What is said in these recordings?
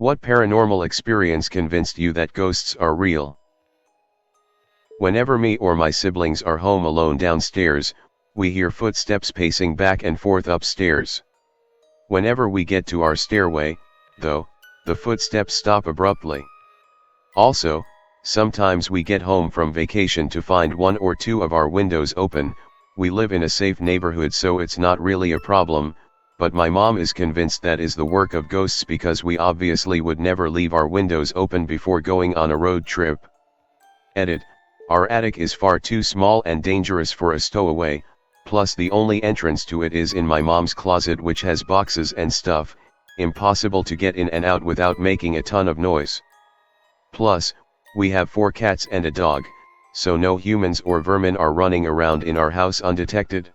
What paranormal experience convinced you that ghosts are real? Whenever me or my siblings are home alone downstairs, we hear footsteps pacing back and forth upstairs. Whenever we get to our stairway, though, the footsteps stop abruptly. Also, sometimes we get home from vacation to find one or two of our windows open. We live in a safe neighborhood, so it's not really a problem, but my mom is convinced that is the work of ghosts because we obviously would never leave our windows open before going on a road trip. Edit. Our attic is far too small and dangerous for a stowaway, plus the only entrance to it is in my mom's closet, which has boxes and stuff, impossible to get in and out without making a ton of noise. Plus, we have 4 cats and a dog, so no humans or vermin are running around in our house undetected.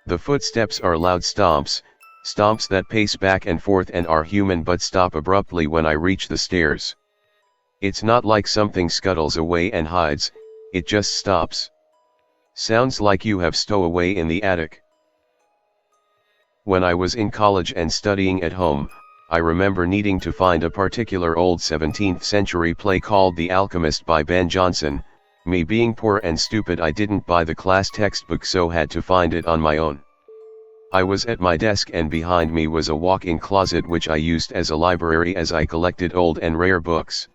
The footsteps are loud stomps that pace back and forth and are human but stop abruptly when I reach the stairs. It's not like something scuttles away and hides, it just stops. Sounds like you have stowaway in the attic. When I was in college and studying at home, I remember needing to find a particular old 17th century play called The Alchemist by Ben Jonson. Me being poor and stupid, I didn't buy the class textbook, so had to find it on my own. I was at my desk and behind me was a walk-in closet which I used as a library as I collected old and rare books.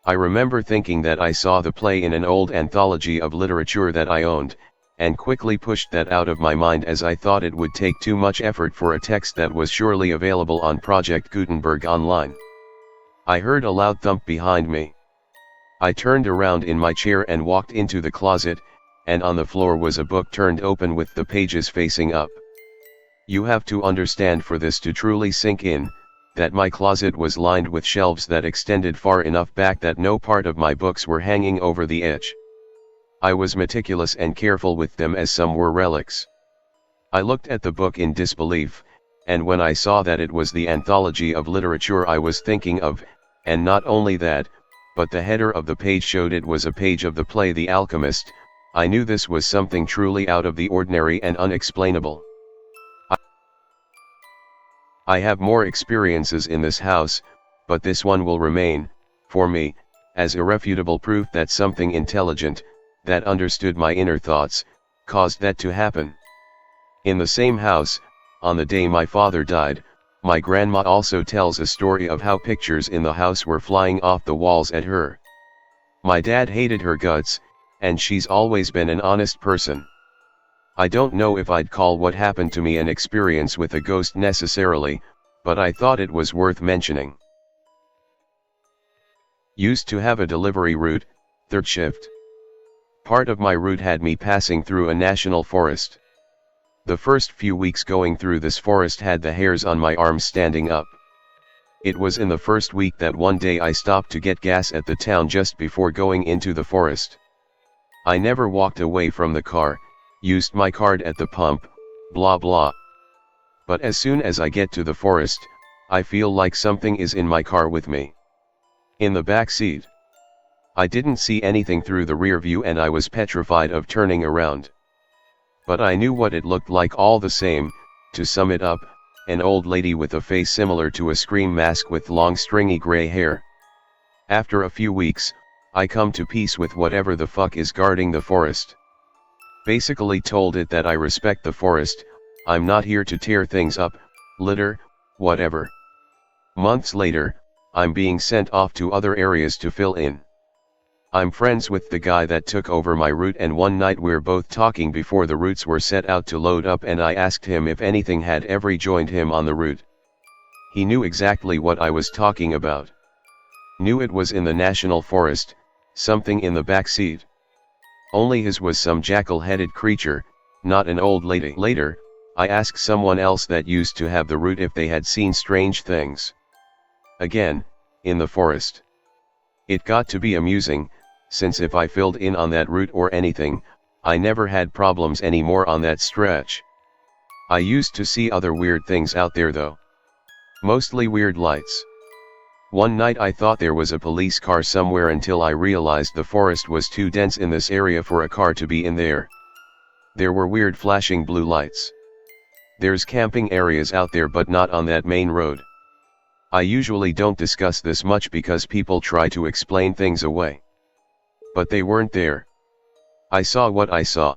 I remember thinking that I saw the play in an old anthology of literature that I owned, and quickly pushed that out of my mind as I thought it would take too much effort for a text that was surely available on Project Gutenberg online. I heard a loud thump behind me. I turned around in my chair and walked into the closet, and on the floor was a book turned open with the pages facing up. You have to understand for this to truly sink in, that my closet was lined with shelves that extended far enough back that no part of my books were hanging over the edge. I was meticulous and careful with them as some were relics. I looked at the book in disbelief, and when I saw that it was the anthology of literature I was thinking of, and not only that, but the header of the page showed it was a page of the play The Alchemist, I knew this was something truly out of the ordinary and unexplainable. I have more experiences in this house, but this one will remain, for me, as irrefutable proof that something intelligent, that understood my inner thoughts, caused that to happen. In the same house, on the day my father died, my grandma also tells a story of how pictures in the house were flying off the walls at her. My dad hated her guts, and she's always been an honest person. I don't know if I'd call what happened to me an experience with a ghost necessarily, but I thought it was worth mentioning. Used to have a delivery route, third shift. Part of my route had me passing through a national forest. The first few weeks going through this forest had the hairs on my arms standing up. It was in the first week that one day I stopped to get gas at the town just before going into the forest. I never walked away from the car, used my card at the pump, blah blah. But as soon as I get to the forest, I feel like something is in my car with me. In the back seat. I didn't see anything through the rear view and I was petrified of turning around. But I knew what it looked like all the same. To sum it up, an old lady with a face similar to a scream mask with long stringy gray hair. After a few weeks, I come to peace with whatever the fuck is guarding the forest. Basically told it that I respect the forest, I'm not here to tear things up, litter, whatever. Months later, I'm being sent off to other areas to fill in. I'm friends with the guy that took over my route, and one night we're both talking before the routes were set out to load up, and I asked him if anything had ever joined him on the route. He knew exactly what I was talking about. Knew it was in the national forest, something in the back seat. Only his was some jackal-headed creature, not an old lady. Later, I asked someone else that used to have the route if they had seen strange things. Again, in the forest. It got to be amusing, since if I filled in on that route or anything, I never had problems anymore on that stretch. I used to see other weird things out there though. Mostly weird lights. One night I thought there was a police car somewhere until I realized the forest was too dense in this area for a car to be in there. There were weird flashing blue lights. There's camping areas out there but not on that main road. I usually don't discuss this much because people try to explain things away. But they weren't there. I saw what I saw.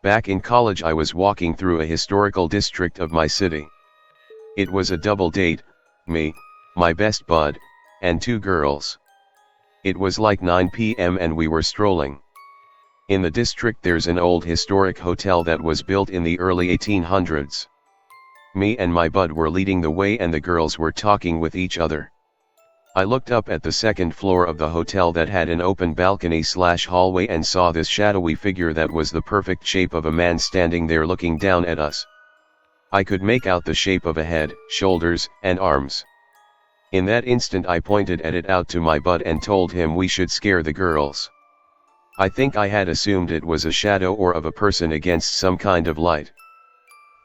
Back in college I was walking through a historical district of my city. It was a double date, me, my best bud, and two girls. It was like 9 p.m. and we were strolling. In the district there's an old historic hotel that was built in the early 1800s. Me and my bud were leading the way and the girls were talking with each other. I looked up at the second floor of the hotel that had an open balcony/hallway and saw this shadowy figure that was the perfect shape of a man standing there looking down at us. I could make out the shape of a head, shoulders, and arms. In that instant I pointed at it out to my bud and told him we should scare the girls. I think I had assumed it was a shadow or of a person against some kind of light.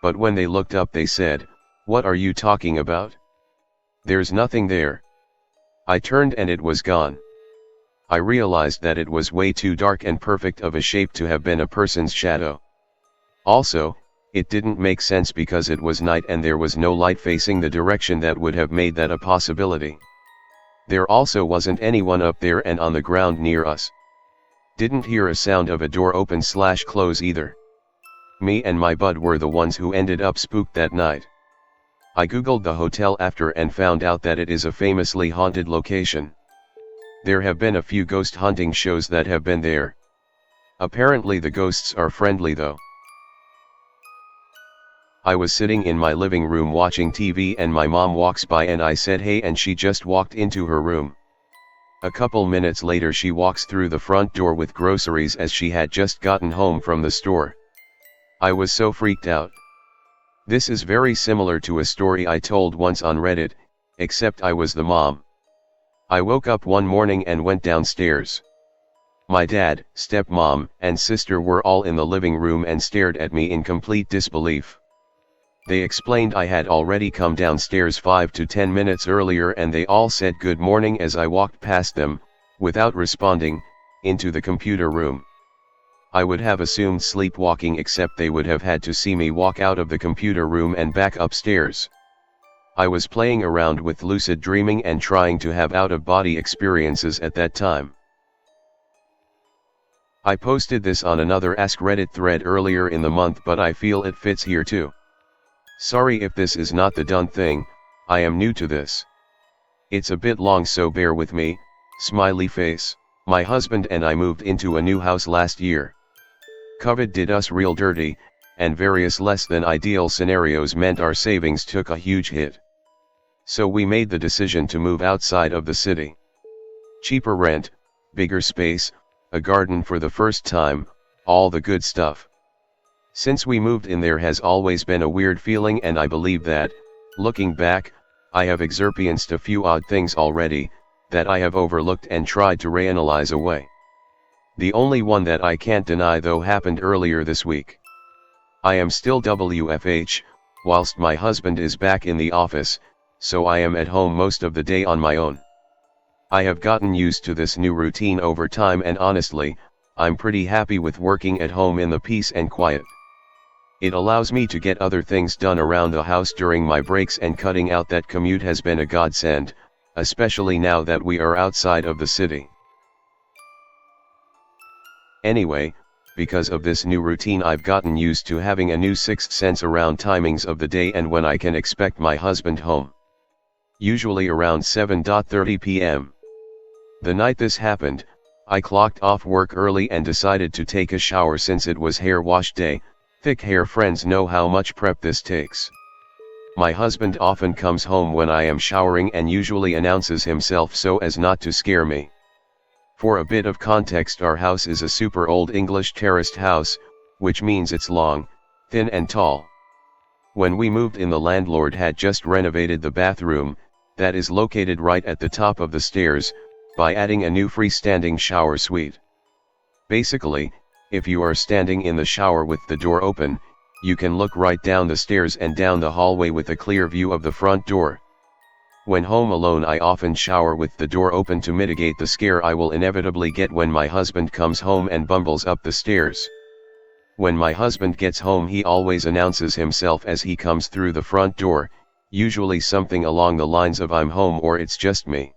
But when they looked up they said, "What are you talking about? There's nothing there." I turned and it was gone. I realized that it was way too dark and perfect of a shape to have been a person's shadow. Also, it didn't make sense because it was night and there was no light facing the direction that would have made that a possibility. There also wasn't anyone up there and on the ground near us. Didn't hear a sound of a door open/close either. Me and my bud were the ones who ended up spooked that night. I googled the hotel after and found out that it is a famously haunted location. There have been a few ghost hunting shows that have been there. Apparently the ghosts are friendly though. I was sitting in my living room watching TV and my mom walks by and I said hey and she just walked into her room. A couple minutes later she walks through the front door with groceries as she had just gotten home from the store. I was so freaked out. This is very similar to a story I told once on Reddit, except I was the mom. I woke up one morning and went downstairs. My dad, stepmom, and sister were all in the living room and stared at me in complete disbelief. They explained I had already come downstairs 5 to 10 minutes earlier and they all said good morning as I walked past them, without responding, into the computer room. I would have assumed sleepwalking except they would have had to see me walk out of the computer room and back upstairs. I was playing around with lucid dreaming and trying to have out-of-body experiences at that time. I posted this on another Ask Reddit thread earlier in the month but I feel it fits here too. Sorry if this is not the done thing, I am new to this. It's a bit long so bear with me, smiley face. My husband and I moved into a new house last year. COVID did us real dirty, and various less than ideal scenarios meant our savings took a huge hit. So we made the decision to move outside of the city. Cheaper rent, bigger space, a garden for the first time, all the good stuff. Since we moved in there has always been a weird feeling and I believe that, looking back, I have experienced a few odd things already, that I have overlooked and tried to rationalize away. The only one that I can't deny though happened earlier this week. I am still WFH, whilst my husband is back in the office, so I am at home most of the day on my own. I have gotten used to this new routine over time and honestly, I'm pretty happy with working at home in the peace and quiet. It allows me to get other things done around the house during my breaks and cutting out that commute has been a godsend, especially now that we are outside of the city. Anyway, because of this new routine I've gotten used to having a new sixth sense around timings of the day and when I can expect my husband home. Usually around 7:30 p.m. The night this happened, I clocked off work early and decided to take a shower since it was hair wash day. Thick hair friends know how much prep this takes. My husband often comes home when I am showering and usually announces himself so as not to scare me. For a bit of context, our house is a super old English terraced house, which means it's long, thin and tall. When we moved in the landlord had just renovated the bathroom, that is located right at the top of the stairs, by adding a new freestanding shower suite. Basically, if you are standing in the shower with the door open, you can look right down the stairs and down the hallway with a clear view of the front door. When home alone I often shower with the door open to mitigate the scare I will inevitably get when my husband comes home and bumbles up the stairs. When my husband gets home he always announces himself as he comes through the front door, Usually something along the lines of I'm home or it's just me.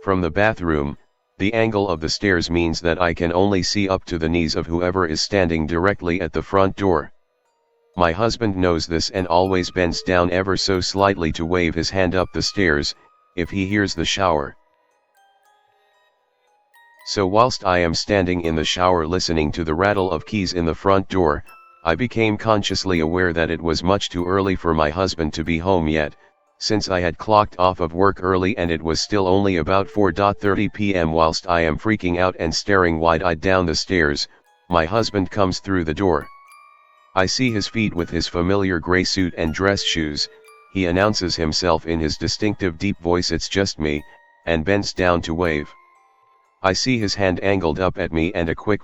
From the bathroom, the angle of the stairs means that I can only see up to the knees of whoever is standing directly at the front door. My husband knows this and always bends down ever so slightly to wave his hand up the stairs, if he hears the shower. So whilst I am standing in the shower listening to the rattle of keys in the front door, I became consciously aware that it was much too early for my husband to be home yet, since I had clocked off of work early and it was still only about 4:30 p.m. Whilst I am freaking out and staring wide-eyed down the stairs, my husband comes through the door. I see his feet with his familiar grey suit and dress shoes. He announces himself in his distinctive deep voice, "It's just me," and bends down to wave. I see his hand angled up at me and a quick